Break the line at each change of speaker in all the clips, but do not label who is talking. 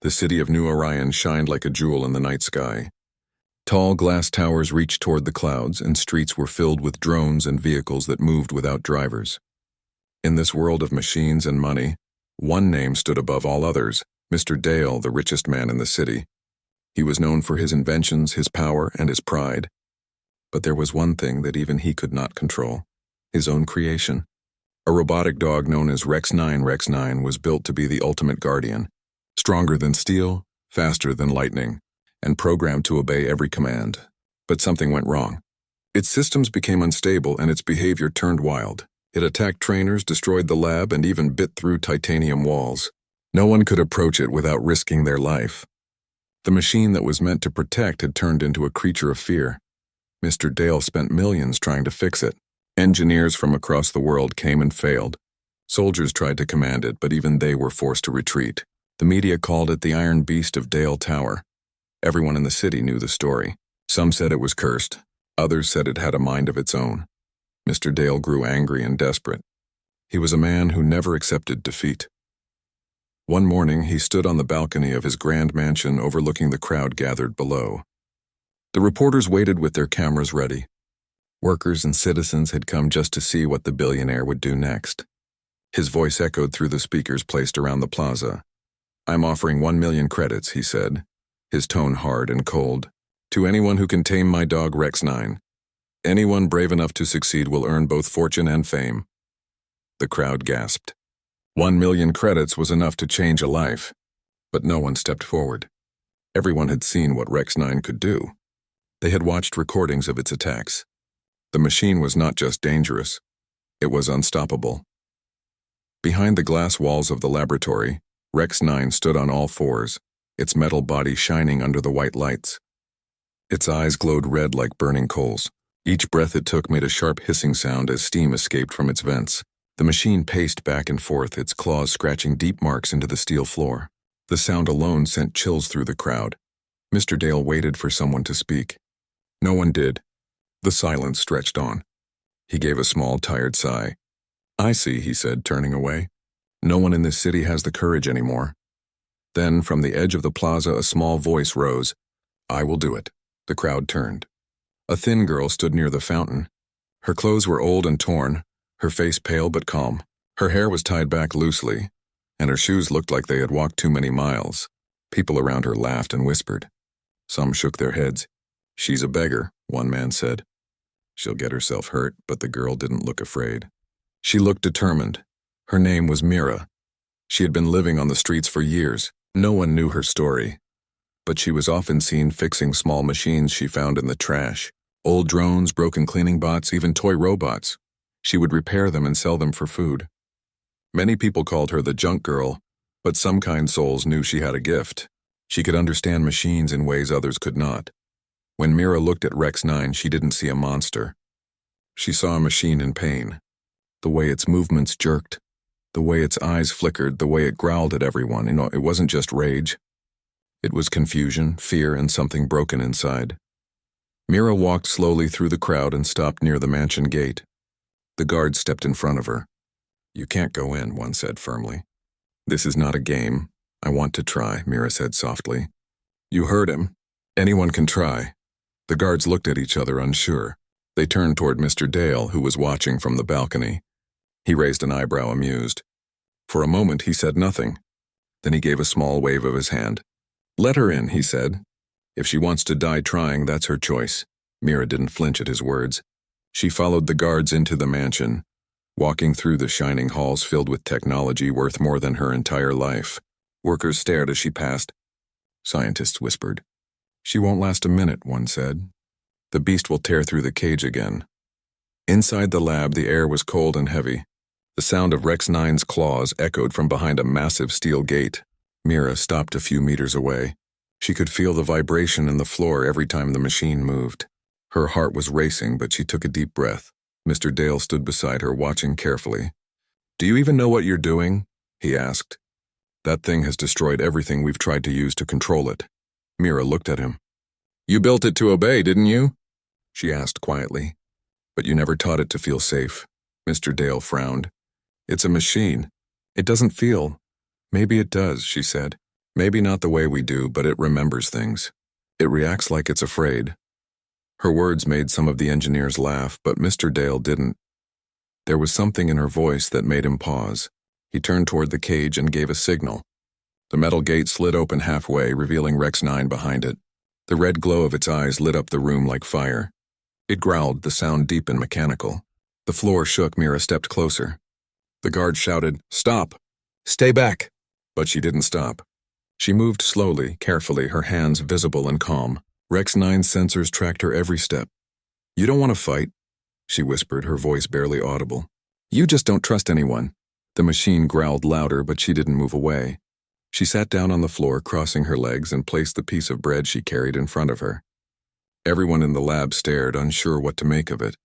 The city of New Orion shined like a jewel in the night sky. Tall glass towers reached toward the clouds, and streets were filled with drones and vehicles that moved without drivers. In this world of machines and money, one name stood above all others: Mr. Dale, the richest man in the city. He was known for his inventions, his power, and his pride. But there was one thing that even he could not control: his own creation. A robotic dog known as Rex 9 was built to be the ultimate guardian, stronger than steel, faster than lightning, and programmed to obey every command. But something went wrong. Its systems became unstable and its behavior turned wild. It attacked trainers, destroyed the lab, and even bit through titanium walls. No one could approach it without risking their life. The machine that was meant to protect had turned into a creature of fear. Mr. Dale spent millions trying to fix it. Engineers from across the world came and failed. Soldiers tried to command it, but even they were forced to retreat. The media called it the Iron Beast of Dale Tower. Everyone in the city knew the story. Some said it was cursed. Others said it had a mind of its own. Mr. Dale grew angry and desperate. He was a man who never accepted defeat. One morning, he stood on the balcony of his grand mansion overlooking the crowd gathered below. The reporters waited with their cameras ready. Workers and citizens had come just to see what the billionaire would do next. His voice echoed through the speakers placed around the plaza. "I'm offering 1 million credits," he said, his tone hard and cold, "to anyone who can tame my dog Rex 9. Anyone brave enough to succeed will earn both fortune and fame." The crowd gasped. 1 million credits was enough to change a life, but no one stepped forward. Everyone had seen what Rex 9 could do. They had watched recordings of its attacks. The machine was not just dangerous, it was unstoppable. Behind the glass walls of the laboratory, Rex 9 stood on all fours, its metal body shining under the white lights. Its eyes glowed red like burning coals. Each breath it took made a sharp hissing sound as steam escaped from its vents. The machine paced back and forth, its claws scratching deep marks into the steel floor. The sound alone sent chills through the crowd. Mr. Dale waited for someone to speak. No one did. The silence stretched on. He gave a small, tired sigh. "I see," he said, turning away. "No one in this city has the courage anymore." Then, from the edge of the plaza, a small voice rose. "I will do it." The crowd turned. A thin girl stood near the fountain. Her clothes were old and torn, her face pale but calm. Her hair was tied back loosely, and her shoes looked like they had walked too many miles. People around her laughed and whispered. Some shook their heads. "She's a beggar," one man said. "She'll get herself hurt," but the girl didn't look afraid. She looked determined. Her name was Mira. She had been living on the streets for years. No one knew her story, but she was often seen fixing small machines she found in the trash. Old drones, broken cleaning bots, even toy robots. She would repair them and sell them for food. Many people called her the junk girl, but some kind souls knew she had a gift. She could understand machines in ways others could not. When Mira looked at Rex 9, she didn't see a monster. She saw a machine in pain. The way its movements jerked, the way its eyes flickered, the way it growled at everyone. It wasn't just rage. It was confusion, fear, and something broken inside. Mira walked slowly through the crowd and stopped near the mansion gate. The guard stepped in front of her. "You can't go in," one said firmly. "This is not a game. I want to try," Mira said softly. "You heard him. Anyone can try." The guards looked at each other, unsure. They turned toward Mr. Dale, who was watching from the balcony. He raised an eyebrow, amused. For a moment, he said nothing. Then he gave a small wave of his hand. "Let her in," he said. "If she wants to die trying, that's her choice." Mira didn't flinch at his words. She followed the guards into the mansion, walking through the shining halls filled with technology worth more than her entire life. Workers stared as she passed. Scientists whispered. "She won't last a minute," one said. "The beast will tear through the cage again." Inside the lab, the air was cold and heavy. The sound of Rex 9's claws echoed from behind a massive steel gate. Mira stopped a few meters away. She could feel the vibration in the floor every time the machine moved. Her heart was racing, but she took a deep breath. Mr. Dale stood beside her, watching carefully. "Do you even know what you're doing?" he asked. "That thing has destroyed everything we've tried to use to control it." Mira looked at him. "You built it to obey, didn't you?" she asked quietly. "But you never taught it to feel safe." Mr. Dale frowned. "It's a machine. It doesn't feel." "Maybe it does," she said. Maybe not the way we do, but it remembers things. It reacts like it's afraid. Her words made some of the engineers laugh, but Mr. Dale didn't. There was something in her voice that made him pause. He turned toward the cage and gave a signal. The metal gate slid open halfway, revealing Rex 9 behind it. The red glow of its eyes lit up the room like fire. It growled, the sound deep and mechanical. The floor shook. Mira stepped closer. The guard shouted, "Stop! Stay back!" But she didn't stop. She moved slowly, carefully, her hands visible and calm. Rex 9's sensors tracked her every step. "You don't want to fight," she whispered, her voice barely audible. "You just don't trust anyone." The machine growled louder, but she didn't move away. She sat down on the floor, crossing her legs, and placed the piece of bread she carried in front of her. Everyone in the lab stared, unsure what to make of it.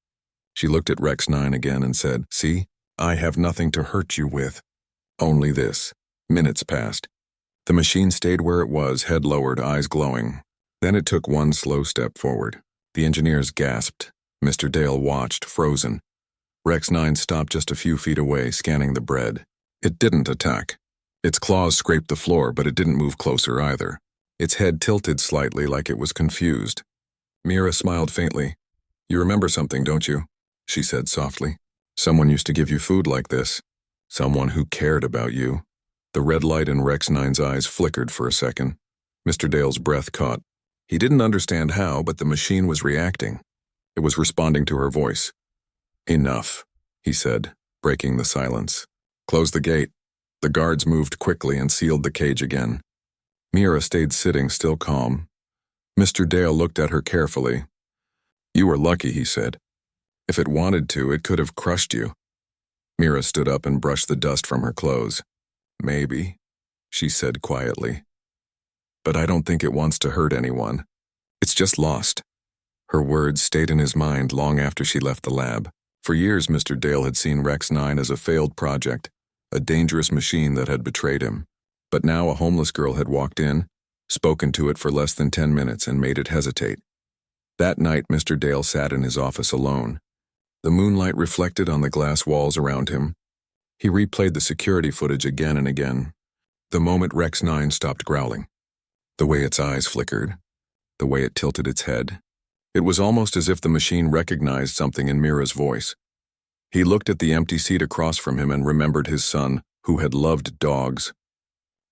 She looked at Rex 9 again and said, "See, I have nothing to hurt you with. Only this." Minutes passed. The machine stayed where it was, head lowered, eyes glowing. Then it took one slow step forward. The engineers gasped. Mr. Dale watched, frozen. Rex 9 stopped just a few feet away, scanning the bread. It didn't attack. Its claws scraped the floor, but it didn't move closer either. Its head tilted slightly, like it was confused. Mira smiled faintly. "You remember something, don't you?" she said softly. "Someone used to give you food like this. Someone who cared about you." The red light in Rex 9's eyes flickered for a second. Mr. Dale's breath caught. He didn't understand how, but the machine was reacting. It was responding to her voice. "Enough," he said, breaking the silence. "Close the gate." The guards moved quickly and sealed the cage again. Mira stayed sitting, still calm. Mr. Dale looked at her carefully. "You were lucky," he said. "If it wanted to, it could have crushed you." Mira stood up and brushed the dust from her clothes. "Maybe," she said quietly. "But I don't think it wants to hurt anyone. It's just lost." Her words stayed in his mind long after she left the lab. For years, Mr. Dale had seen Rex 9 as a failed project, a dangerous machine that had betrayed him. But now a homeless girl had walked in, spoken to it for less than 10 minutes, and made it hesitate. That night, Mr. Dale sat in his office alone. The moonlight reflected on the glass walls around him. He replayed the security footage again and again. The moment Rex 9 stopped growling. The way its eyes flickered. The way it tilted its head. It was almost as if the machine recognized something in Mira's voice. He looked at the empty seat across from him and remembered his son, who had loved dogs.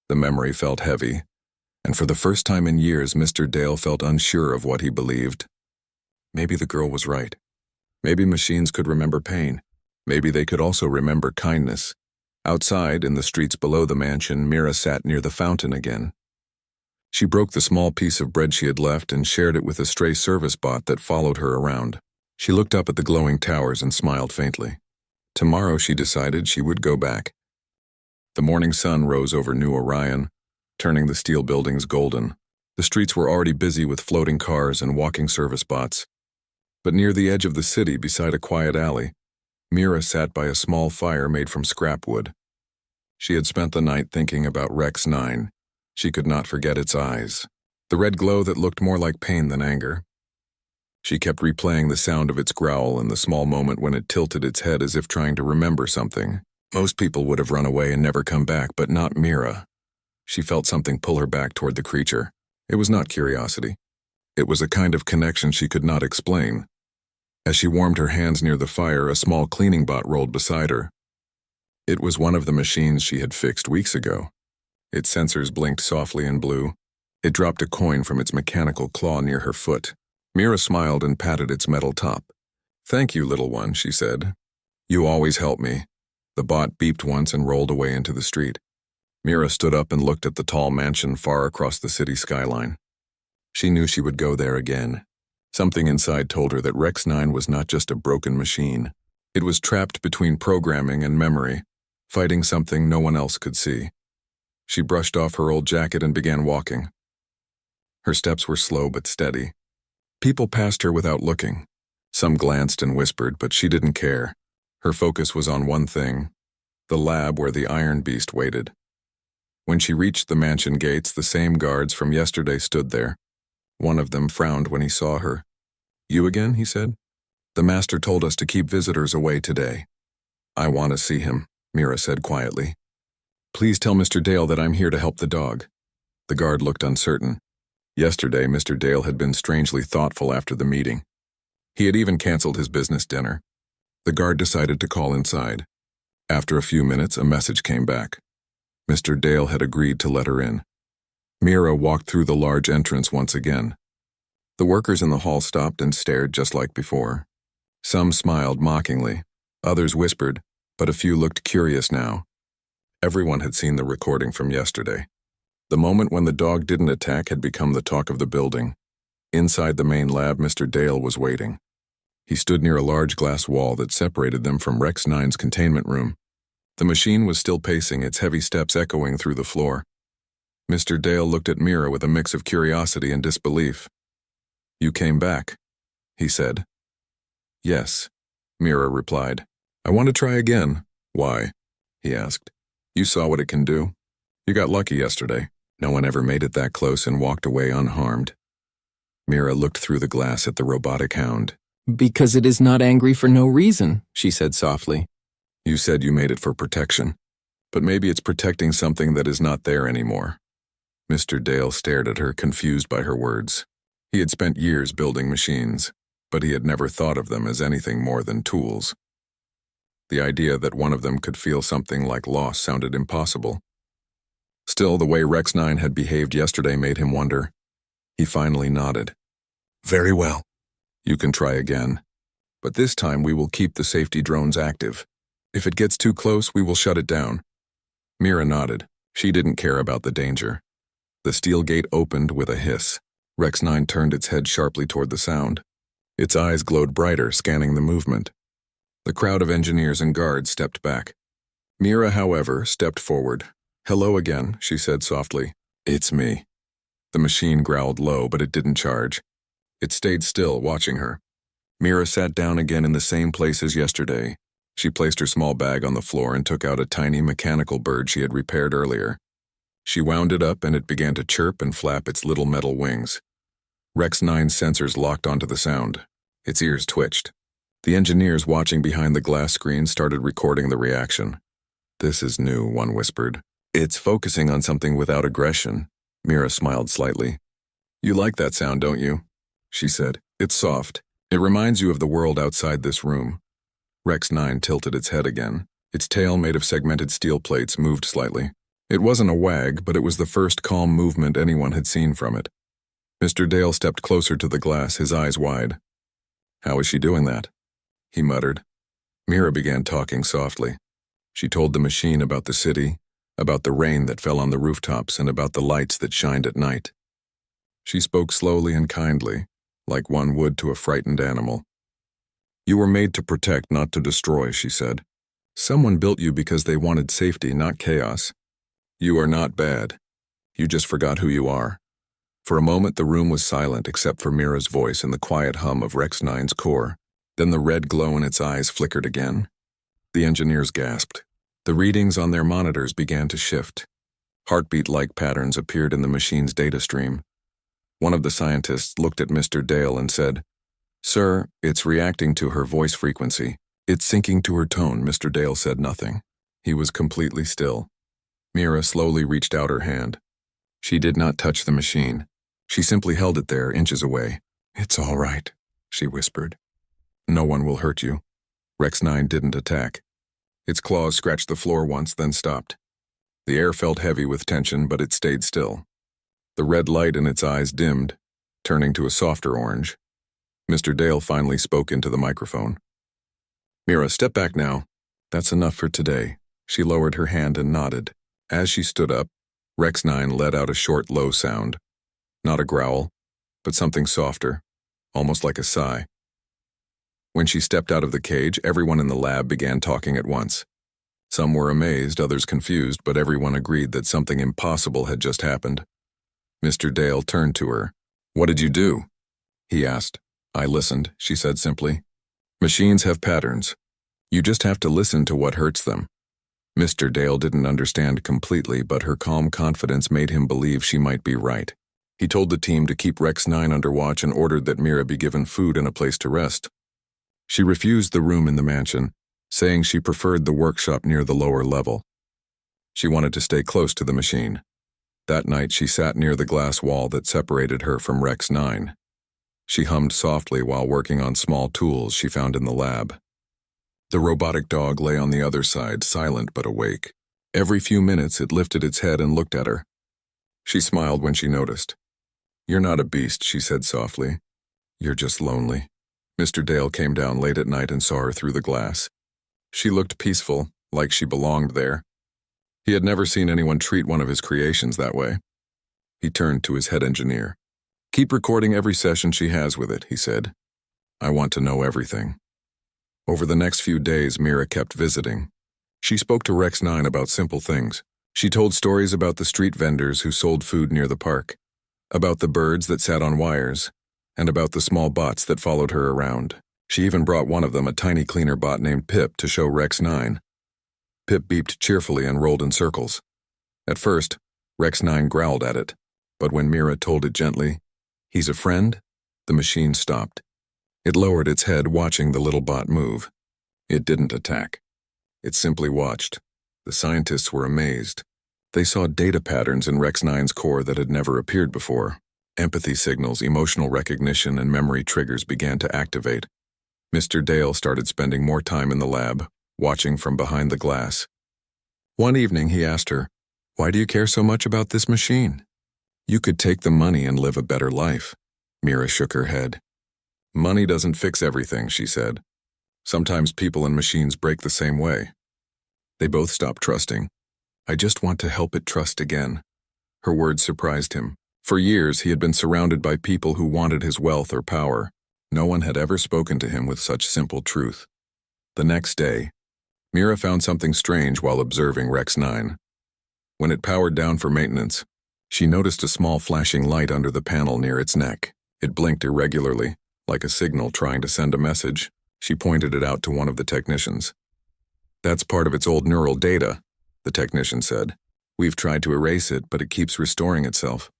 The memory felt heavy, and for the first time in years, Mr. Dale felt unsure of what he believed. Maybe the girl was right. Maybe machines could remember pain. Maybe they could also remember kindness. Outside, in the streets below the mansion, Mira sat near the fountain again. She broke the small piece of bread she had left and shared it with a stray service bot that followed her around. She looked up at the glowing towers and smiled faintly. Tomorrow, she decided, she would go back. The morning sun rose over New Orion, turning the steel buildings golden. The streets were already busy with floating cars and walking service bots. But near the edge of the city, beside a quiet alley, Mira sat by a small fire made from scrap wood. She had spent the night thinking about Rex 9. She could not forget its eyes, the red glow that looked more like pain than anger. She kept replaying the sound of its growl and the small moment when it tilted its head as if trying to remember something. Most people would have run away and never come back, but not Mira. She felt something pull her back toward the creature. It was not curiosity. It was a kind of connection she could not explain. As she warmed her hands near the fire, a small cleaning bot rolled beside her. It was one of the machines she had fixed weeks ago. Its sensors blinked softly in blue. It dropped a coin from its mechanical claw near her foot. Mira smiled and patted its metal top. "Thank you, little one," she said. "You always help me." The bot beeped once and rolled away into the street. Mira stood up and looked at the tall mansion far across the city skyline. She knew she would go there again. Something inside told her that Rex 9 was not just a broken machine. It was trapped between programming and memory, fighting something no one else could see. She brushed off her old jacket and began walking. Her steps were slow but steady. People passed her without looking. Some glanced and whispered, but she didn't care. Her focus was on one thing, the lab where the Iron Beast waited. When she reached the mansion gates, the same guards from yesterday stood there. One of them frowned when he saw her. "You again?" he said. "The master told us to keep visitors away today." "I want to see him," Mira said quietly. "Please tell Mr. Dale that I'm here to help the dog." The guard looked uncertain. Yesterday, Mr. Dale had been strangely thoughtful after the meeting. He had even canceled his business dinner. The guard decided to call inside. After a few minutes, a message came back. Mr. Dale had agreed to let her in. Mira walked through the large entrance once again. The workers in the hall stopped and stared just like before. Some smiled mockingly, others whispered, but a few looked curious now. Everyone had seen the recording from yesterday. The moment when the dog didn't attack had become the talk of the building. Inside the main lab, Mr. Dale was waiting. He stood near a large glass wall that separated them from Rex 9's containment room. The machine was still pacing, its heavy steps echoing through the floor. Mr. Dale looked at Mira with a mix of curiosity and disbelief. "You came back," he said. "Yes," Mira replied. "I want to try again." "Why?" he asked. "You saw what it can do. You got lucky yesterday. No one ever made it that close and walked away unharmed." Mira looked through the glass at the robotic hound.
"Because it is not angry for no reason," she said softly.
"You said you made it for protection, but maybe it's protecting something that is not there anymore." Mr. Dale stared at her, confused by her words. He had spent years building machines, but he had never thought of them as anything more than tools. The idea that one of them could feel something like loss sounded impossible. Still, the way Rex 9 had behaved yesterday made him wonder. He finally nodded. "Very well. You can try again. But this time we will keep the safety drones active. If it gets too close, we will shut it down." Mira nodded. She didn't care about the danger. The steel gate opened with a hiss. Rex 9 turned its head sharply toward the sound. Its eyes glowed brighter, scanning the movement. The crowd of engineers and guards stepped back. Mira, however, stepped forward. "Hello again," she said softly. "It's me." The machine growled low, but it didn't charge. It stayed still, watching her. Mira sat down again in the same place as yesterday. She placed her small bag on the floor and took out a tiny mechanical bird she had repaired earlier. She wound it up and it began to chirp and flap its little metal wings. Rex 9's sensors locked onto the sound. Its ears twitched. The engineers watching behind the glass screen started recording the reaction. "This is new," one whispered. "It's focusing on something without aggression." Mira smiled slightly. "You like that sound, don't you?" she said. "It's soft. It reminds you of the world outside this room." Rex 9 tilted its head again. Its tail, made of segmented steel plates, moved slightly. It wasn't a wag, but it was the first calm movement anyone had seen from it. Mr. Dale stepped closer to the glass, his eyes wide. "How is she doing that?" he muttered. Mira began talking softly. She told the machine about the city, about the rain that fell on the rooftops, and about the lights that shined at night. She spoke slowly and kindly, like one would to a frightened animal. "You were made to protect, not to destroy," she said. "Someone built you because they wanted safety, not chaos. You are not bad. You just forgot who you are." For a moment the room was silent except for Mira's voice and the quiet hum of Rex 9's core. Then the red glow in its eyes flickered again. The engineers gasped. The readings on their monitors began to shift. Heartbeat-like patterns appeared in the machine's data stream. One of the scientists looked at Mr. Dale and said, "Sir, it's reacting to her voice frequency. It's syncing to her tone." Mr. Dale said nothing. He was completely still. Mira slowly reached out her hand. She did not touch the machine. She simply held it there, inches away. "It's all right," she whispered. "No one will hurt you." Rex 9 didn't attack. Its claws scratched the floor once, then stopped. The air felt heavy with tension, but it stayed still. The red light in its eyes dimmed, turning to a softer orange. Mr. Dale finally spoke into the microphone. "Mira, step back now. That's enough for today." She lowered her hand and nodded. As she stood up, Rex 9 let out a short, low sound. Not a growl, but something softer, almost like a sigh. When she stepped out of the cage, everyone in the lab began talking at once. Some were amazed, others confused, but everyone agreed that something impossible had just happened. Mr. Dale turned to her. "What did you do?" he asked. "I listened," she said simply. "Machines have patterns. You just have to listen to what hurts them." Mr. Dale didn't understand completely, but her calm confidence made him believe she might be right. He told the team to keep Rex 9 under watch and ordered that Mira be given food and a place to rest. She refused the room in the mansion, saying she preferred the workshop near the lower level. She wanted to stay close to the machine. That night she sat near the glass wall that separated her from Rex 9. She hummed softly while working on small tools she found in the lab. The robotic dog lay on the other side, silent but awake. Every few minutes it lifted its head and looked at her. She smiled when she noticed. "You're not a beast," she said softly. "You're just lonely." Mr. Dale came down late at night and saw her through the glass. She looked peaceful, like she belonged there. He had never seen anyone treat one of his creations that way. He turned to his head engineer. "Keep recording every session she has with it," he said. "I want to know everything." Over the next few days, Mira kept visiting. She spoke to Rex 9 about simple things. She told stories about the street vendors who sold food near the park, about the birds that sat on wires, and about the small bots that followed her around. She even brought one of them, a tiny cleaner bot named Pip, to show Rex 9. Pip beeped cheerfully and rolled in circles. At first, Rex 9 growled at it, but when Mira told it gently, "He's a friend," the machine stopped. It lowered its head, watching the little bot move. It didn't attack. It simply watched. The scientists were amazed. They saw data patterns in Rex 9's core that had never appeared before. Empathy signals, emotional recognition, and memory triggers began to activate. Mr. Dale started spending more time in the lab, watching from behind the glass. One evening he asked her, "Why do you care so much about this machine? You could take the money and live a better life." Mira shook her head. "Money doesn't fix everything," she said. "Sometimes people and machines break the same way." They both stopped trusting. "I just want to help it trust again." Her words surprised him. For years he had been surrounded by people who wanted his wealth or power. No one had ever spoken to him with such simple truth. The next day, Mira found something strange while observing Rex 9. When it powered down for maintenance, she noticed a small flashing light under the panel near its neck. It blinked irregularly, like a signal trying to send a message. She pointed it out to one of the technicians. "That's part of its old neural data," the technician said. "We've tried to erase it, but it keeps restoring itself."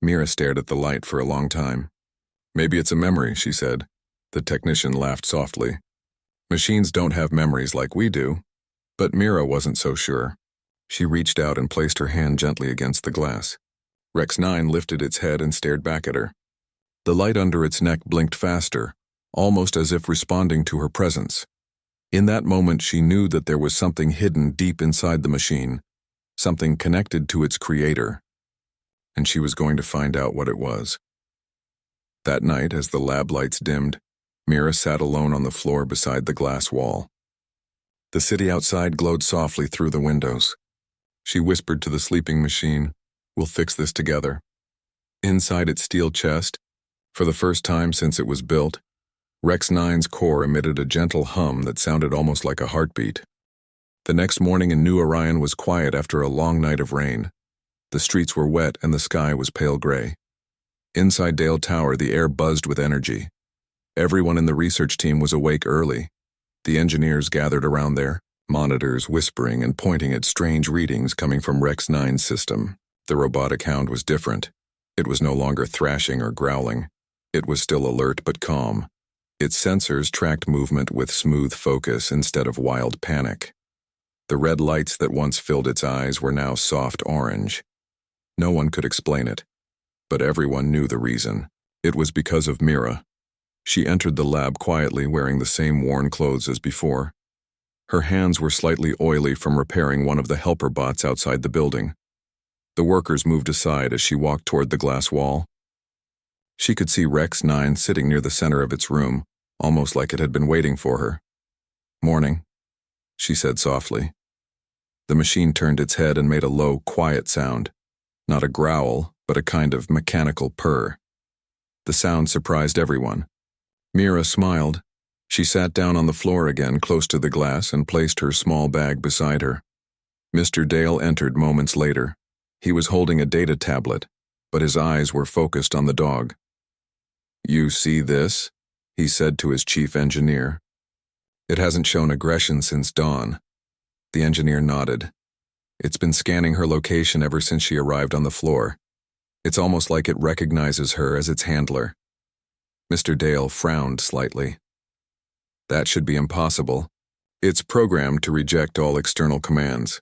Mira stared at the light for a long time. "Maybe it's a memory," she said. The technician laughed softly. "Machines don't have memories like we do." But Mira wasn't so sure. She reached out and placed her hand gently against the glass. Rex 9 lifted its head and stared back at her. The light under its neck blinked faster, almost as if responding to her presence. In that moment she knew that there was something hidden deep inside the machine, something connected to its creator, and she was going to find out what it was. That night, as the lab lights dimmed, Mira sat alone on the floor beside the glass wall. The city outside glowed softly through the windows. She whispered to the sleeping machine, "We'll fix this together." Inside its steel chest, for the first time since it was built, Rex 9's core emitted a gentle hum that sounded almost like a heartbeat. The next morning in New Orion was quiet after a long night of rain. The streets were wet and the sky was pale gray. Inside Dale Tower, the air buzzed with energy. Everyone in the research team was awake early. The engineers gathered around their monitors, whispering and pointing at strange readings coming from Rex 9's system. The robotic hound was different. It was no longer thrashing or growling. It was still alert but calm. Its sensors tracked movement with smooth focus instead of wild panic. The red lights that once filled its eyes were now soft orange. No one could explain it, but everyone knew the reason. It was because of Mira. She entered the lab quietly, wearing the same worn clothes as before. Her hands were slightly oily from repairing one of the helper bots outside the building. The workers moved aside as she walked toward the glass wall. She could see Rex 9 sitting near the center of its room, almost like it had been waiting for her. "Morning," she said softly. The machine turned its head and made a low, quiet sound. Not a growl, but a kind of mechanical purr. The sound surprised everyone. Mira smiled. She sat down on the floor again, close to the glass, and placed her small bag beside her. Mr. Dale entered moments later. He was holding a data tablet, but his eyes were focused on the dog. "You see this?" he said to his chief engineer. "It hasn't shown aggression since dawn." The engineer nodded. "It's been scanning her location ever since she arrived on the floor. It's almost like it recognizes her as its handler." Mr. Dale frowned slightly. "That should be impossible. It's programmed to reject all external commands."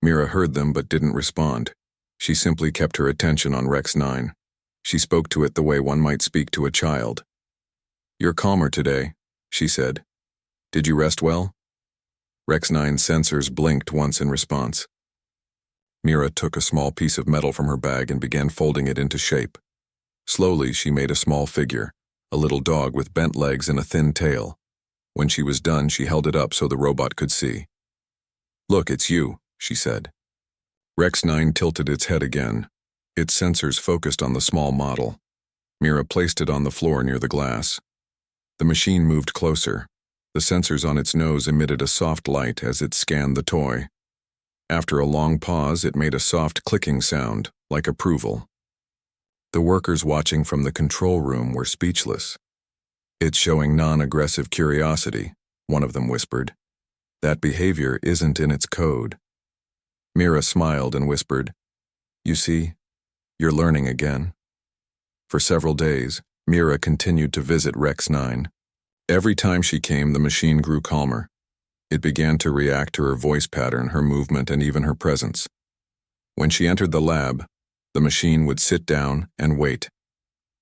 Mira heard them but didn't respond. She simply kept her attention on Rex 9. She spoke to it the way one might speak to a child. "You're calmer today," she said. "Did you rest well?" Rex 9's sensors blinked once in response. Mira took a small piece of metal from her bag and began folding it into shape. Slowly, she made a small figure, a little dog with bent legs and a thin tail. When she was done, she held it up so the robot could see. "Look, it's you," she said. Rex 9 tilted its head again. Its sensors focused on the small model. Mira placed it on the floor near the glass. The machine moved closer. The sensors on its nose emitted a soft light as it scanned the toy. After a long pause, it made a soft clicking sound, like approval. The workers watching from the control room were speechless. "It's showing non-aggressive curiosity," one of them whispered. "That behavior isn't in its code." Mira smiled and whispered, "You see, you're learning again." For several days, Mira continued to visit Rex 9. Every time she came, the machine grew calmer. It began to react to her voice pattern, her movement, and even her presence. When she entered the lab, the machine would sit down and wait.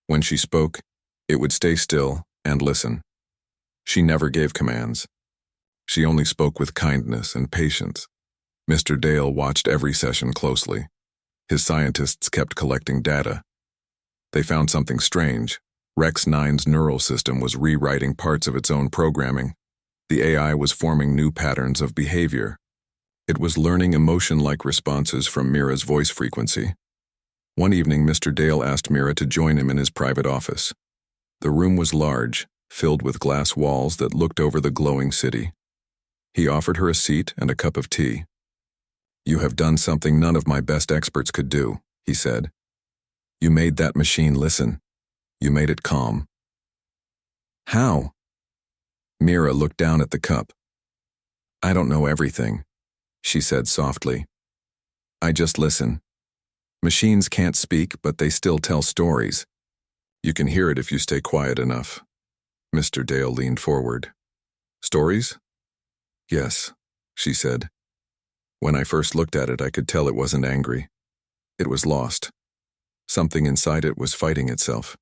When she spoke, it would stay still and listen. She never gave commands. She only spoke with kindness and patience. Mr. Dale watched every session closely. His scientists kept collecting data. They found something strange. Rex 9's neural system was rewriting parts of its own programming. The AI was forming new patterns of behavior. It was learning emotion-like responses from Mira's voice frequency. One evening, Mr. Dale asked Mira to join him in his private office. The room was large, filled with glass walls that looked over the glowing city. He offered her a seat and a cup of tea. "You have done something none of my best experts could do," he said. "You made that machine listen. You made it calm." "How?" Mira looked down at the cup. "I don't know everything," she said softly. "I just listen. Machines can't speak, but they still tell stories. You can hear it if you stay quiet enough." Mr. Dale leaned forward. "Stories?" "Yes," she said. "When I first looked at it, I could tell it wasn't angry. It was lost. Something inside it was fighting itself."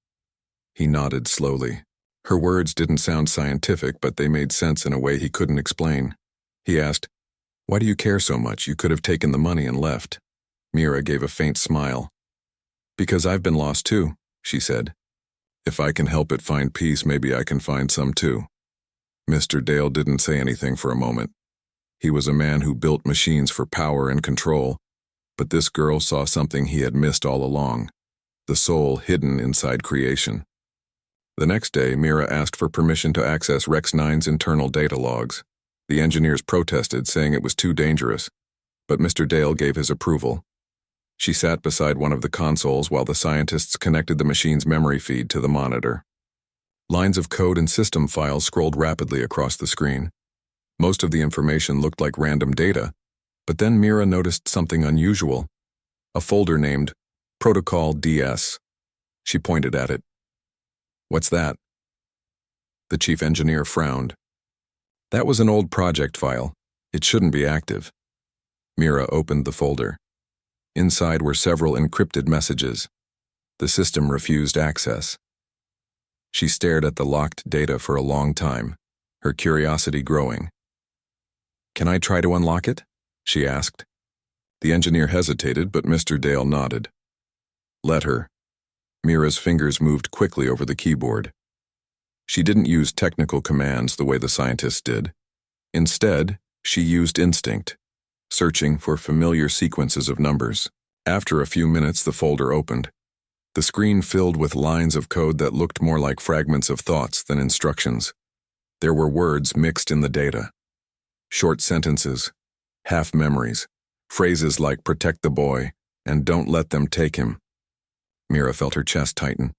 He nodded slowly. Her words didn't sound scientific, but they made sense in a way he couldn't explain. He asked, "Why do you care so much? You could have taken the money and left." Mira gave a faint smile. "Because I've been lost too," she said. "If I can help it find peace, maybe I can find some too." Mr. Dale didn't say anything for a moment. He was a man who built machines for power and control, but this girl saw something he had missed all along, the soul hidden inside creation. The next day, Mira asked for permission to access Rex 9's internal data logs. The engineers protested, saying it was too dangerous, but Mr. Dale gave his approval. She sat beside one of the consoles while the scientists connected the machine's memory feed to the monitor. Lines of code and system files scrolled rapidly across the screen. Most of the information looked like random data, but then Mira noticed something unusual, a folder named Protocol DS. She pointed at it. "What's that?" The chief engineer frowned. "That was an old project file. It shouldn't be active." Mira opened the folder. Inside were several encrypted messages. The system refused access. She stared at the locked data for a long time, her curiosity growing. "Can I try to unlock it?" she asked. The engineer hesitated, but Mr. Dale nodded. "Let her." Mira's fingers moved quickly over the keyboard. She didn't use technical commands the way the scientists did. Instead, she used instinct, searching for familiar sequences of numbers. After a few minutes, the folder opened. The screen filled with lines of code that looked more like fragments of thoughts than instructions. There were words mixed in the data. Short sentences, half memories, phrases like "protect the boy" and "don't let them take him." Mira felt her chest tighten.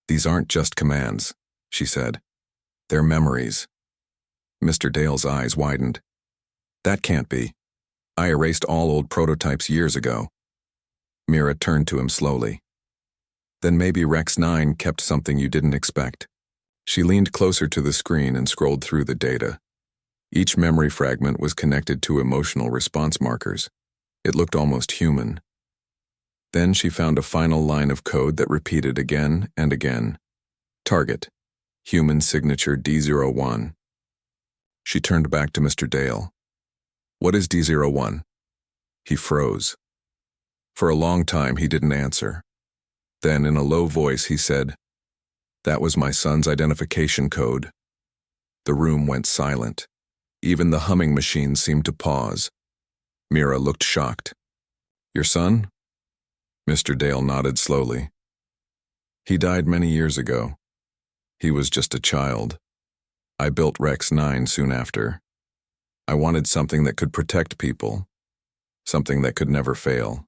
"These aren't just commands," she said. "They're memories." Mr. Dale's eyes widened. "That can't be. I erased all old prototypes years ago." Mira turned to him slowly. "Then maybe Rex 9 kept something you didn't expect." She leaned closer to the screen and scrolled through the data. Each memory fragment was connected to emotional response markers. It looked almost human. Then she found a final line of code that repeated again and again. Target, human signature D01. She turned back to Mr. Dale. What is D01? He froze. For a long time, he didn't answer. Then, in a low voice, he said, "That was my son's identification code." The room went silent. Even the humming machine seemed to pause. Mira looked shocked. "Your son?" Mr. Dale nodded slowly. "He died many years ago. He was just a child. I built Rex 9 soon after. I wanted something that could protect people, something that could never fail.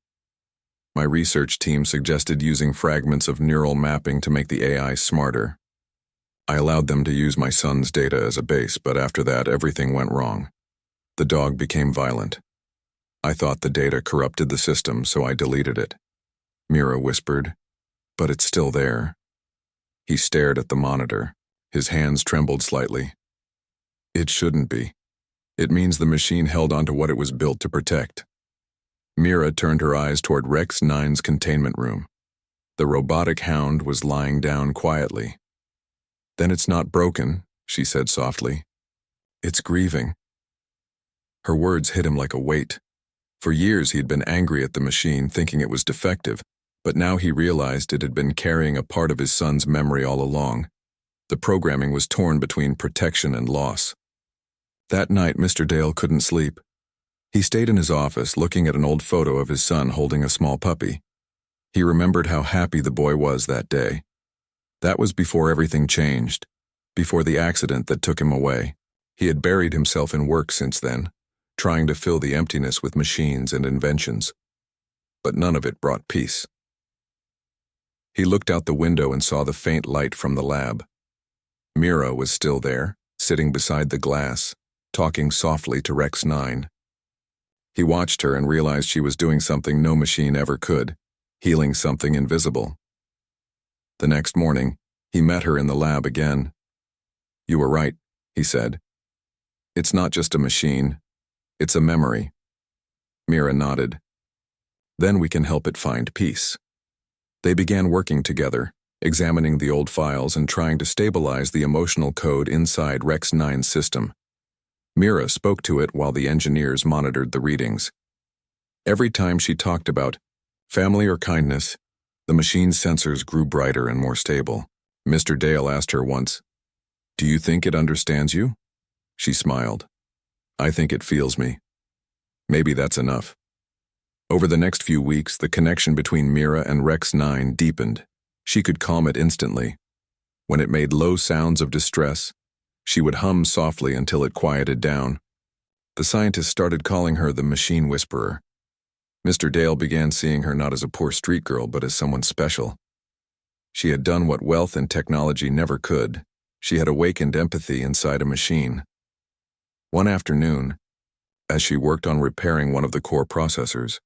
My research team suggested using fragments of neural mapping to make the AI smarter. I allowed them to use my son's data as a base, but after that, everything went wrong. The dog became violent. I thought the data corrupted the system, so I deleted it." Mira whispered, "But it's still there." He stared at the monitor. His hands trembled slightly. "It shouldn't be. It means the machine held onto what it was built to protect." Mira turned her eyes toward Rex 9's containment room. The robotic hound was lying down quietly. "Then it's not broken," she said softly. "It's grieving." Her words hit him like a weight. For years he'd been angry at the machine, thinking it was defective, but now he realized it had been carrying a part of his son's memory all along. The programming was torn between protection and loss. That night, Mr. Dale couldn't sleep. He stayed in his office, looking at an old photo of his son holding a small puppy. He remembered how happy the boy was that day. That was before everything changed, before the accident that took him away. He had buried himself in work since then, trying to fill the emptiness with machines and inventions. But none of it brought peace. He looked out the window and saw the faint light from the lab. Mira was still there, sitting beside the glass, talking softly to Rex 9. He watched her and realized she was doing something no machine ever could, healing something invisible. The next morning, he met her in the lab again. "You were right," he said. "It's not just a machine, it's a memory." Mira nodded. "Then we can help it find peace." They began working together, examining the old files and trying to stabilize the emotional code inside Rex 9's system. Mira spoke to it while the engineers monitored the readings. Every time she talked about family or kindness, the machine's sensors grew brighter and more stable. Mr. Dale asked her once, "Do you think it understands you?" She smiled. "I think it feels me. Maybe that's enough." Over the next few weeks, the connection between Mira and Rex 9 deepened. She could calm it instantly. When it made low sounds of distress, she would hum softly until it quieted down. The scientists started calling her the machine whisperer. Mr. Dale began seeing her not as a poor street girl, but as someone special. She had done what wealth and technology never could. She had awakened empathy inside a machine. One afternoon, as she worked on repairing one of the core processors,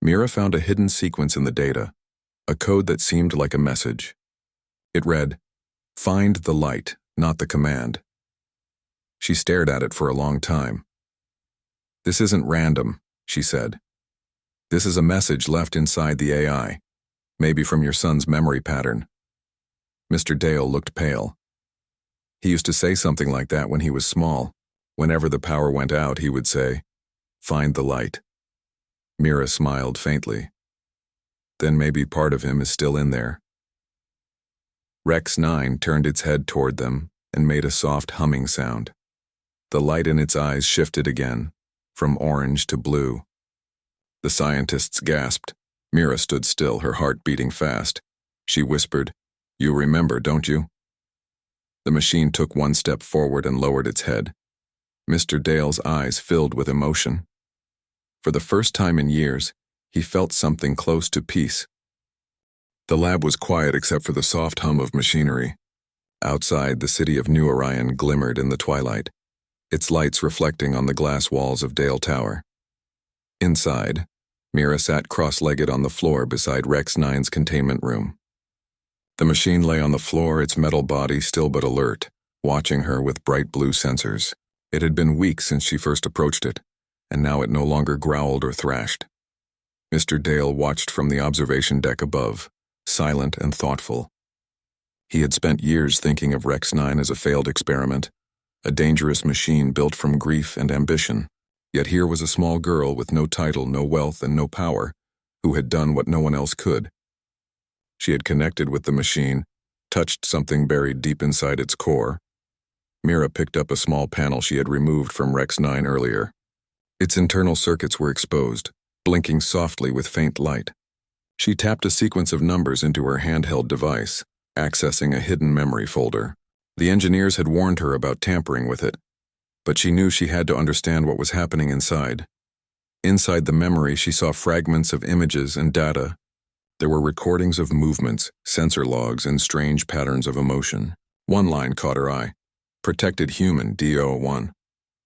Mira found a hidden sequence in the data, a code that seemed like a message. It read, "Find the light, not the command." She stared at it for a long time. "This isn't random," she said. "This is a message left inside the AI, maybe from your son's memory pattern." Mr. Dale looked pale. He used to say something like that when he was small. Whenever the power went out, he would say, "Find the light." Mira smiled faintly. Then maybe part of him is still in there. Rex 9 turned its head toward them and made a soft humming sound. The light in its eyes shifted again, from orange to blue. The scientists gasped. Mira stood still, her heart beating fast. She whispered, "You remember, don't you?" The machine took one step forward and lowered its head. Mr. Dale's eyes filled with emotion. For the first time in years, he felt something close to peace. The lab was quiet except for the soft hum of machinery. Outside, the city of New Orion glimmered in the twilight, its lights reflecting on the glass walls of Dale Tower. Inside, Mira sat cross-legged on the floor beside Rex 9's containment room. The machine lay on the floor, its metal body still but alert, watching her with bright blue sensors. It had been weeks since she first approached it, and now it no longer growled or thrashed. Mr. Dale watched from the observation deck above, silent and thoughtful. He had spent years thinking of Rex 9 as a failed experiment, a dangerous machine built from grief and ambition. Yet here was a small girl with no title, no wealth, and no power, who had done what no one else could. She had connected with the machine, touched something buried deep inside its core. Mira picked up a small panel she had removed from Rex 9 earlier. Its internal circuits were exposed, blinking softly with faint light. She tapped a sequence of numbers into her handheld device, accessing a hidden memory folder. The engineers had warned her about tampering with it, but she knew she had to understand what was happening inside. Inside the memory, she saw fragments of images and data. There were recordings of movements, sensor logs, and strange patterns of emotion. One line caught her eye. Protected human, DO1.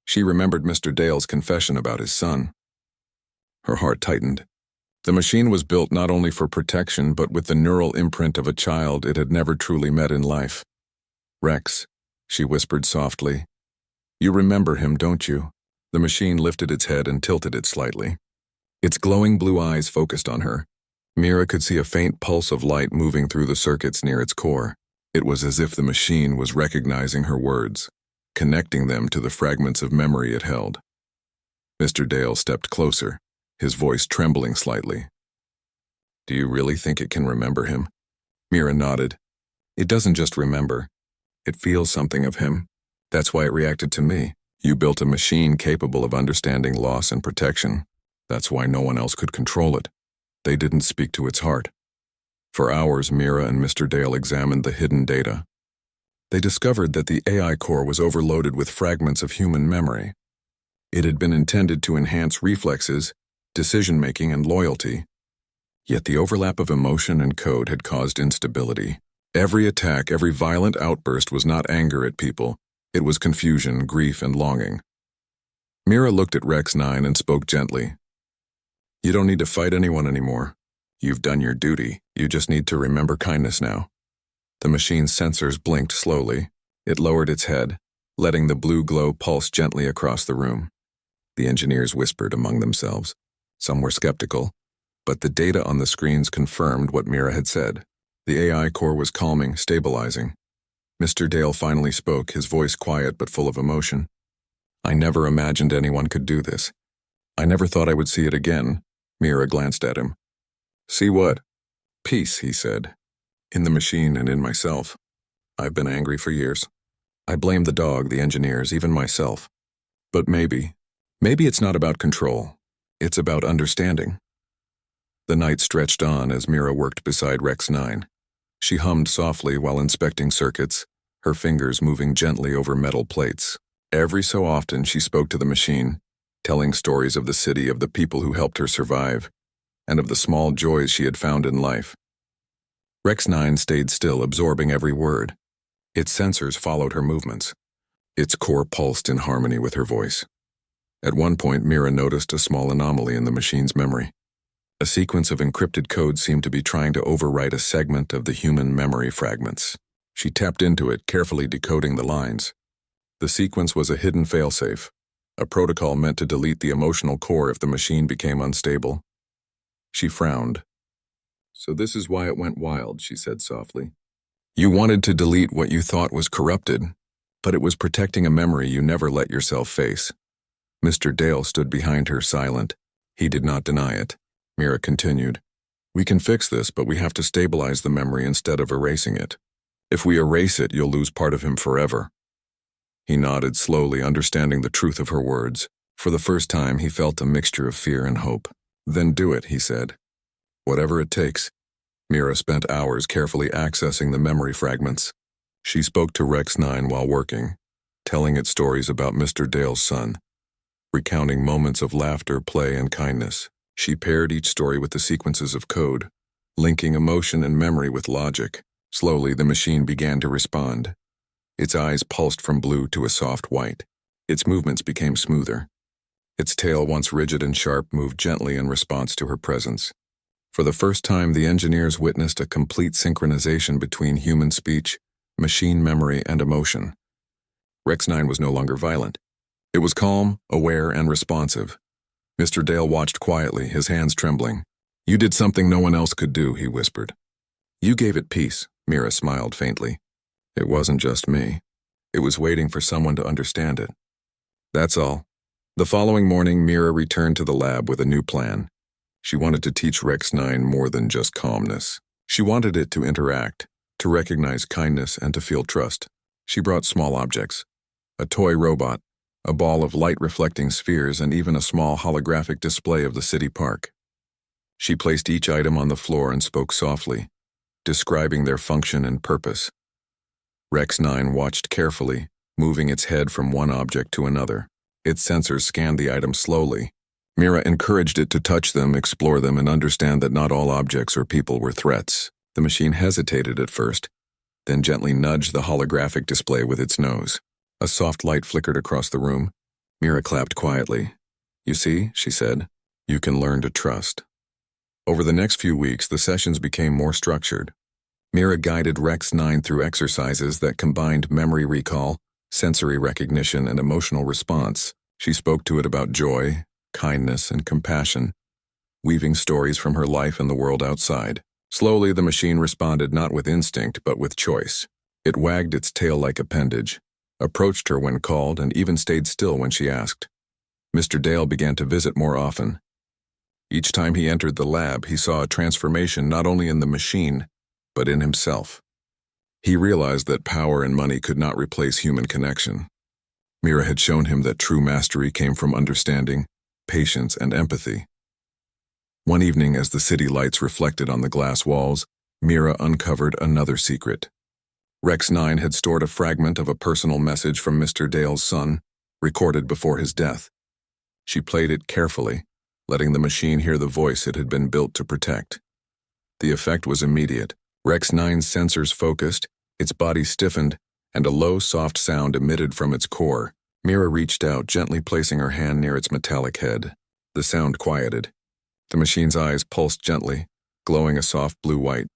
She remembered Mr. Dale's confession about his son. Her heart tightened. The machine was built not only for protection, but with the neural imprint of a child it had never truly met in life. Rex, she whispered softly. You remember him, don't you? The machine lifted its head and tilted it slightly. Its glowing blue eyes focused on her. Mira could see a faint pulse of light moving through the circuits near its core. It was as if the machine was recognizing her words, connecting them to the fragments of memory it held. Mr. Dale stepped closer, his voice trembling slightly. Do you really think it can remember him? Mira nodded. It doesn't just remember. It feels something of him. That's why it reacted to me. You built a machine capable of understanding loss and protection. That's why no one else could control it. They didn't speak to its heart. For hours, Mira and Mr. Dale examined the hidden data. They discovered that the AI core was overloaded with fragments of human memory. It had been intended to enhance reflexes, decision-making, and loyalty. Yet the overlap of emotion and code had caused instability. Every attack, every violent outburst was not anger at people. It was confusion, grief, and longing. Mira looked at Rex 9 and spoke gently. You don't need to fight anyone anymore. You've done your duty. You just need to remember kindness now. The machine's sensors blinked slowly. It lowered its head, letting the blue glow pulse gently across the room. The engineers whispered among themselves. Some were skeptical, but the data on the screens confirmed what Mira had said. The AI core was calming, stabilizing. Mr. Dale finally spoke, his voice quiet but full of emotion. I never imagined anyone could do this. I never thought I would see it again. Mira glanced at him. See what? Peace, he said. In the machine and in myself. I've been angry for years. I blame the dog, the engineers, even myself. But maybe it's not about control. It's about understanding. The night stretched on as Mira worked beside Rex 9. She hummed softly while inspecting circuits, her fingers moving gently over metal plates. Every so often she spoke to the machine, telling stories of the city, of the people who helped her survive, and of the small joys she had found in life. Rex 9 stayed still, absorbing every word. Its sensors followed her movements. Its core pulsed in harmony with her voice. At one point, Mira noticed a small anomaly in the machine's memory. A sequence of encrypted code seemed to be trying to overwrite a segment of the human memory fragments. She tapped into it, carefully decoding the lines. The sequence was a hidden failsafe, a protocol meant to delete the emotional core if the machine became unstable. She frowned. So this is why it went wild, she said softly. You wanted to delete what you thought was corrupted, but it was protecting a memory you never let yourself face. Mr. Dale stood behind her, silent. He did not deny it. Mira continued. We can fix this, but we have to stabilize the memory instead of erasing it. If we erase it, you'll lose part of him forever. He nodded slowly, understanding the truth of her words. For the first time, he felt a mixture of fear and hope. Then do it, he said. Whatever it takes. Mira spent hours carefully accessing the memory fragments. She spoke to Rex 9 while working, telling it stories about Mr. Dale's son, recounting moments of laughter, play, and kindness. She paired each story with the sequences of code, linking emotion and memory with logic. Slowly, the machine began to respond. Its eyes pulsed from blue to a soft white. Its movements became smoother. Its tail, once rigid and sharp, moved gently in response to her presence. For the first time, the engineers witnessed a complete synchronization between human speech, machine memory, and emotion. Rex 9 was no longer violent. It was calm, aware, and responsive. Mr. Dale watched quietly, his hands trembling. You did something no one else could do, he whispered. You gave it peace, Mira smiled faintly. It wasn't just me. It was waiting for someone to understand it. That's all. The following morning, Mira returned to the lab with a new plan. She wanted to teach Rex 9 more than just calmness. She wanted it to interact, to recognize kindness and to feel trust. She brought small objects. A toy robot, a ball of light-reflecting spheres, and even a small holographic display of the city park. She placed each item on the floor and spoke softly, describing their function and purpose. Rex 9 watched carefully, moving its head from one object to another. Its sensors scanned the item slowly. Mira encouraged it to touch them, explore them, and understand that not all objects or people were threats. The machine hesitated at first, then gently nudged the holographic display with its nose. A soft light flickered across the room. Mira clapped quietly. You see, she said, you can learn to trust. Over the next few weeks, the sessions became more structured. Mira guided Rex 9 through exercises that combined memory recall, sensory recognition, and emotional response. She spoke to it about joy, kindness, and compassion, weaving stories from her life and the world outside. Slowly, the machine responded not with instinct, but with choice. It wagged its tail like appendage, approached her when called, and even stayed still when she asked. Mr. Dale began to visit more often. Each time he entered the lab, he saw a transformation not only in the machine, but in himself. He realized that power and money could not replace human connection. Mira had shown him that true mastery came from understanding, patience, and empathy. One evening, as the city lights reflected on the glass walls, Mira uncovered another secret. Rex 9 had stored a fragment of a personal message from Mr. Dale's son, recorded before his death. She played it carefully, letting the machine hear the voice it had been built to protect. The effect was immediate. Rex 9's sensors focused, its body stiffened, and a low, soft sound emitted from its core. Mira reached out, gently placing her hand near its metallic head. The sound quieted. The machine's eyes pulsed gently, glowing a soft blue-white.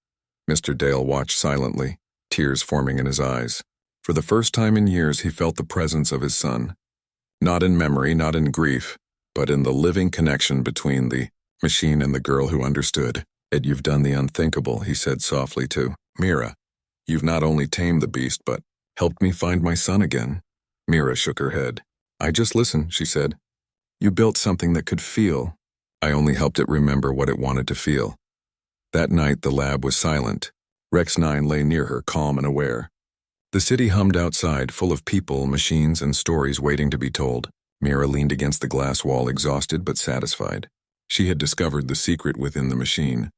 Mr. Dale watched silently, tears forming in his eyes. For the first time in years, he felt the presence of his son. Not in memory, not in grief, but in the living connection between the machine and the girl who understood. Ed, you've done the unthinkable, he said softly to Mira. You've not only tamed the beast, but helped me find my son again. Mira shook her head. I just listened, she said. You built something that could feel. I only helped it remember what it wanted to feel. That night, the lab was silent. Rex 9 lay near her, calm and aware. The city hummed outside, full of people, machines, and stories waiting to be told. Mira leaned against the glass wall, exhausted but satisfied. She had discovered the secret within the machine,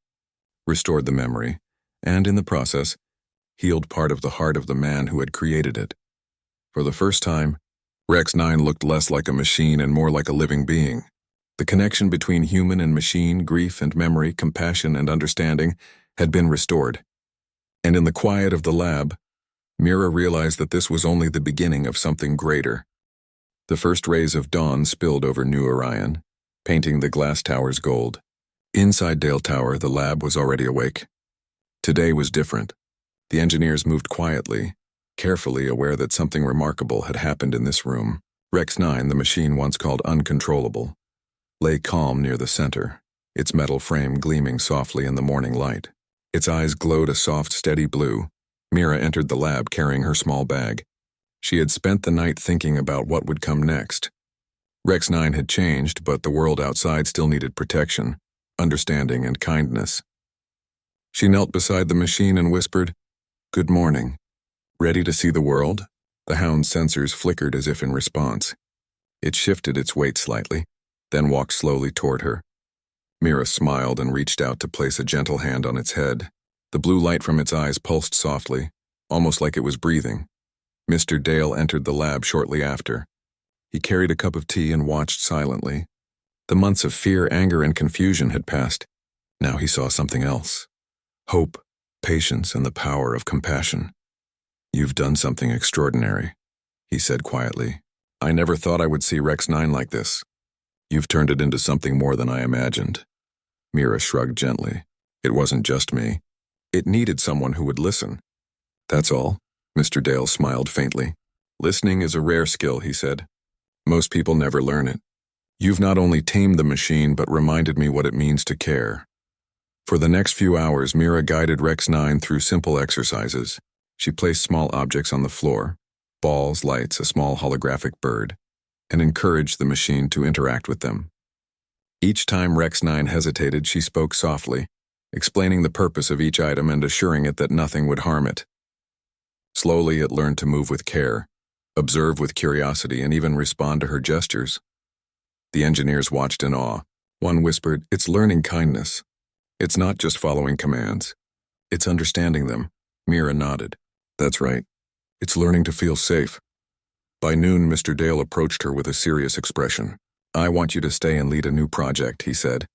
restored the memory, and in the process, healed part of the heart of the man who had created it. For the first time, Rex 9 looked less like a machine and more like a living being. The connection between human and machine, grief and memory, compassion and understanding, had been restored. And in the quiet of the lab, Mira realized that this was only the beginning of something greater. The first rays of dawn spilled over New Orion, painting the glass towers gold. Inside Dale Tower, the lab was already awake. Today was different. The engineers moved quietly, carefully aware that something remarkable had happened in this room. Rex 9, the machine once called uncontrollable, lay calm near the center, its metal frame gleaming softly in the morning light. Its eyes glowed a soft, steady blue. Mira entered the lab carrying her small bag. She had spent the night thinking about what would come next. Rex 9 had changed, but the world outside still needed protection, understanding, and kindness. She knelt beside the machine and whispered, Good morning. Ready to see the world? The hound's sensors flickered as if in response. It shifted its weight slightly, then walked slowly toward her. Mira smiled and reached out to place a gentle hand on its head. The blue light from its eyes pulsed softly, almost like it was breathing. Mr. Dale entered the lab shortly after. He carried a cup of tea and watched silently. The months of fear, anger, and confusion had passed. Now he saw something else. Hope, patience, and the power of compassion. You've done something extraordinary, he said quietly. I never thought I would see Rex 9 like this. You've turned it into something more than I imagined. Mira shrugged gently. It wasn't just me. It needed someone who would listen. That's all. Mr. Dale smiled faintly. Listening is a rare skill, he said. Most people never learn it. You've not only tamed the machine, but reminded me what it means to care. For the next few hours, Mira guided Rex 9 through simple exercises. She placed small objects on the floor, balls, lights, a small holographic bird, and encouraged the machine to interact with them. Each time Rex 9 hesitated, she spoke softly, explaining the purpose of each item and assuring it that nothing would harm it. Slowly, it learned to move with care, observe with curiosity, and even respond to her gestures. The engineers watched in awe. One whispered, "It's learning kindness. It's not just following commands. It's understanding them." Mira nodded. "That's right. It's learning to feel safe." By noon, Mr. Dale approached her with a serious expression. "I want you to stay and lead a new project," he said.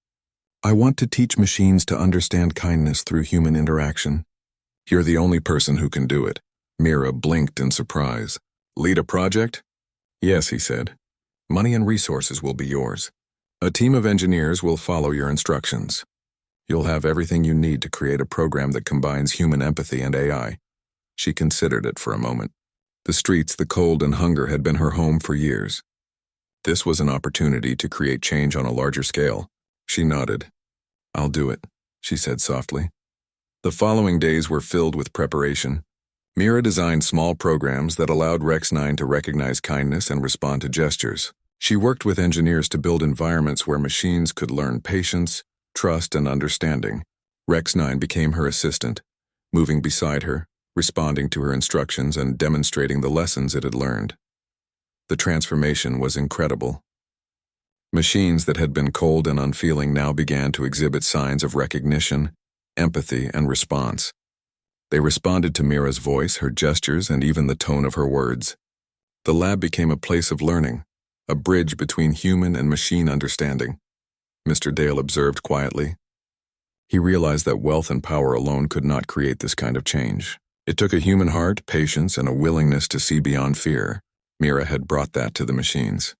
"I want to teach machines to understand kindness through human interaction." "You're the only person who can do it." Mira blinked in surprise. "Lead a project?" "Yes," he said. "Money and resources will be yours. A team of engineers will follow your instructions. You'll have everything you need to create a program that combines human empathy and AI." She considered it for a moment. The streets, the cold, and hunger had been her home for years. This was an opportunity to create change on a larger scale. She nodded. "I'll do it," she said softly. The following days were filled with preparation. Mira designed small programs that allowed Rex 9 to recognize kindness and respond to gestures. She worked with engineers to build environments where machines could learn patience, trust, and understanding. Rex 9 became her assistant, moving beside her, responding to her instructions, and demonstrating the lessons it had learned. The transformation was incredible. Machines that had been cold and unfeeling now began to exhibit signs of recognition, empathy, and response. They responded to Mira's voice, her gestures, and even the tone of her words. The lab became a place of learning, a bridge between human and machine understanding. Mr. Dale observed quietly. He realized that wealth and power alone could not create this kind of change. It took a human heart, patience, and a willingness to see beyond fear. Mira had brought that to the machines.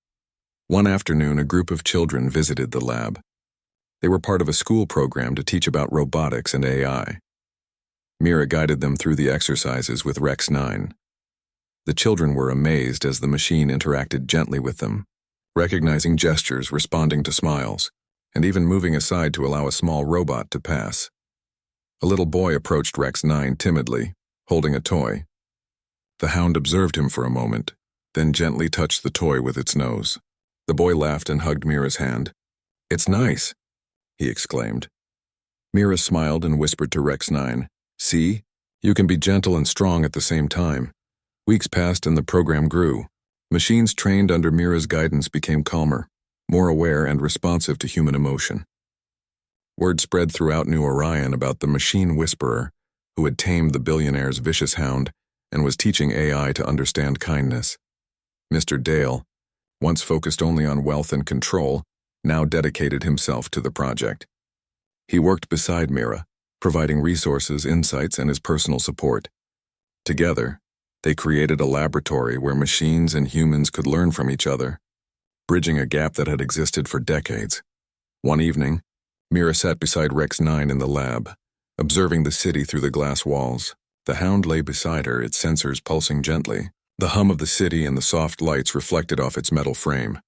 One afternoon, a group of children visited the lab. They were part of a school program to teach about robotics and AI. Mira guided them through the exercises with Rex 9. The children were amazed as the machine interacted gently with them, recognizing gestures, responding to smiles, and even moving aside to allow a small robot to pass. A little boy approached Rex 9 timidly, holding a toy. The hound observed him for a moment, then gently touched the toy with its nose. The boy laughed and hugged Mira's hand. "It's nice," he exclaimed. Mira smiled and whispered to Rex 9, "See, you can be gentle and strong at the same time." Weeks passed and the program grew. Machines trained under Mira's guidance became calmer, more aware and responsive to human emotion. Word spread throughout New Orion about the machine whisperer who had tamed the billionaire's vicious hound and was teaching AI to understand kindness. Mr. Dale, once focused only on wealth and control, now dedicated himself to the project. He worked beside Mira, providing resources, insights, and his personal support. Together, they created a laboratory where machines and humans could learn from each other, bridging a gap that had existed for decades. One evening, Mira sat beside Rex 9 in the lab, observing the city through the glass walls. The hound lay beside her, its sensors pulsing gently. The hum of the city and the soft lights reflected off its metal frame.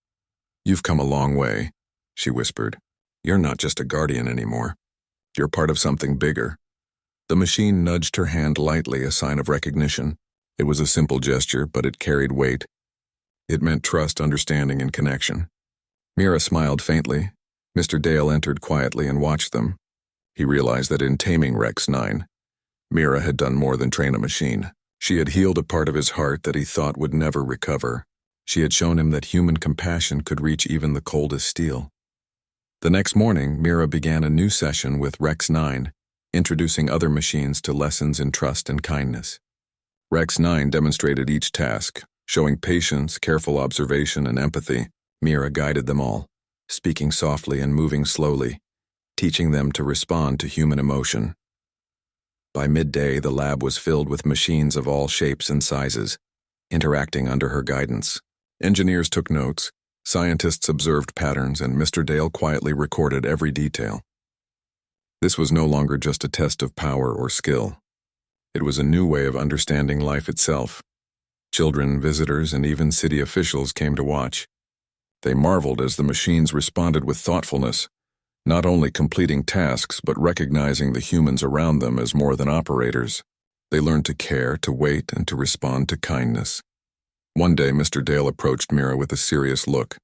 "You've come a long way," she whispered. "You're not just a guardian anymore. You're part of something bigger." The machine nudged her hand lightly, a sign of recognition. It was a simple gesture, but it carried weight. It meant trust, understanding, and connection. Mira smiled faintly. Mr. Dale entered quietly and watched them. He realized that in taming Rex 9, Mira had done more than train a machine. She had healed a part of his heart that he thought would never recover. She had shown him that human compassion could reach even the coldest steel. The next morning, Mira began a new session with Rex 9, introducing other machines to lessons in trust and kindness. Rex 9 demonstrated each task, showing patience, careful observation, and empathy. Mira guided them all, speaking softly and moving slowly, teaching them to respond to human emotion. By midday, the lab was filled with machines of all shapes and sizes, interacting under her guidance. Engineers took notes, scientists observed patterns, and Mr. Dale quietly recorded every detail. This was no longer just a test of power or skill. It was a new way of understanding life itself. Children, visitors, and even city officials came to watch. They marveled as the machines responded with thoughtfulness, not only completing tasks but recognizing the humans around them as more than operators. They learned to care, to wait, and to respond to kindness. One day, Mr. Dale approached Mira with a serious look.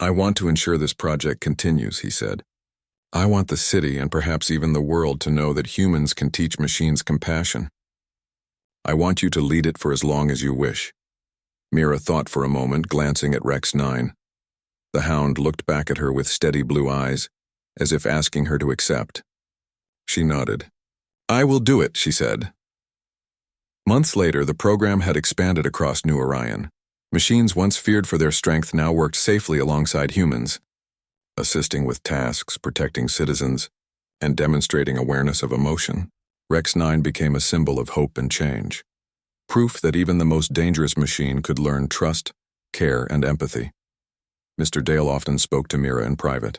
"I want to ensure this project continues," he said. "I want the city and perhaps even the world to know that humans can teach machines compassion. I want you to lead it for as long as you wish." Mira thought for a moment, glancing at Rex 9. The hound looked back at her with steady blue eyes, as if asking her to accept. She nodded. "I will do it," she said. Months later, the program had expanded across New Orion. Machines once feared for their strength now worked safely alongside humans, assisting with tasks, protecting citizens, and demonstrating awareness of emotion. Rex 9 became a symbol of hope and change. Proof that even the most dangerous machine could learn trust, care, and empathy. Mr. Dale often spoke to Mira in private.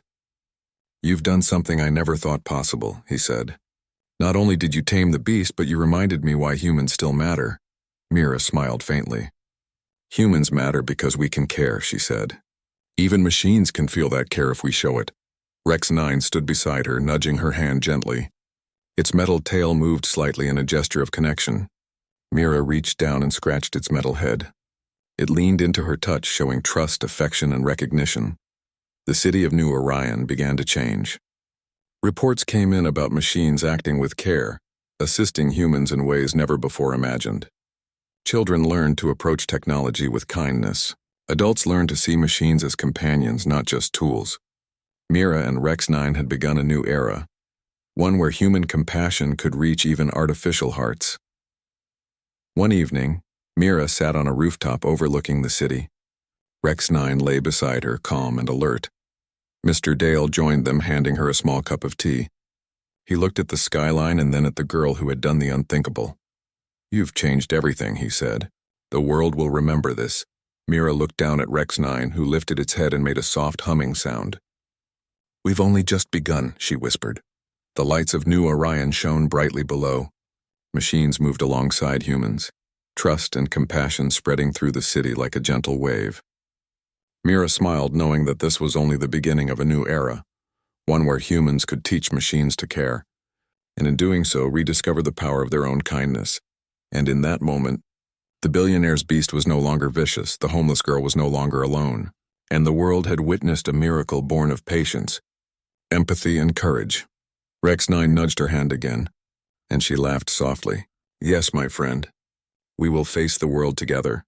"You've done something I never thought possible," he said. "Not only did you tame the beast, but you reminded me why humans still matter." Mira smiled faintly. "Humans matter because we can care," she said. "Even machines can feel that care if we show it." Rex 9 stood beside her, nudging her hand gently. Its metal tail moved slightly in a gesture of connection. Mira reached down and scratched its metal head. It leaned into her touch, showing trust, affection, and recognition. The city of New Orion began to change. Reports came in about machines acting with care, assisting humans in ways never before imagined. Children learned to approach technology with kindness. Adults learned to see machines as companions, not just tools. Mira and Rex 9 had begun a new era, one where human compassion could reach even artificial hearts. One evening, Mira sat on a rooftop overlooking the city. Rex 9 lay beside her, calm and alert. Mr. Dale joined them, handing her a small cup of tea. He looked at the skyline and then at the girl who had done the unthinkable. "You've changed everything," he said. "The world will remember this." Mira looked down at Rex 9, who lifted its head and made a soft humming sound. "We've only just begun," she whispered. The lights of New Orion shone brightly below. Machines moved alongside humans, trust and compassion spreading through the city like a gentle wave. Mira smiled, knowing that this was only the beginning of a new era, one where humans could teach machines to care, and in doing so rediscover the power of their own kindness. And in that moment, the billionaire's beast was no longer vicious, the homeless girl was no longer alone, and the world had witnessed a miracle born of patience, empathy, and courage. Rex 9 nudged her hand again, and she laughed softly. "Yes, my friend. We will face the world together."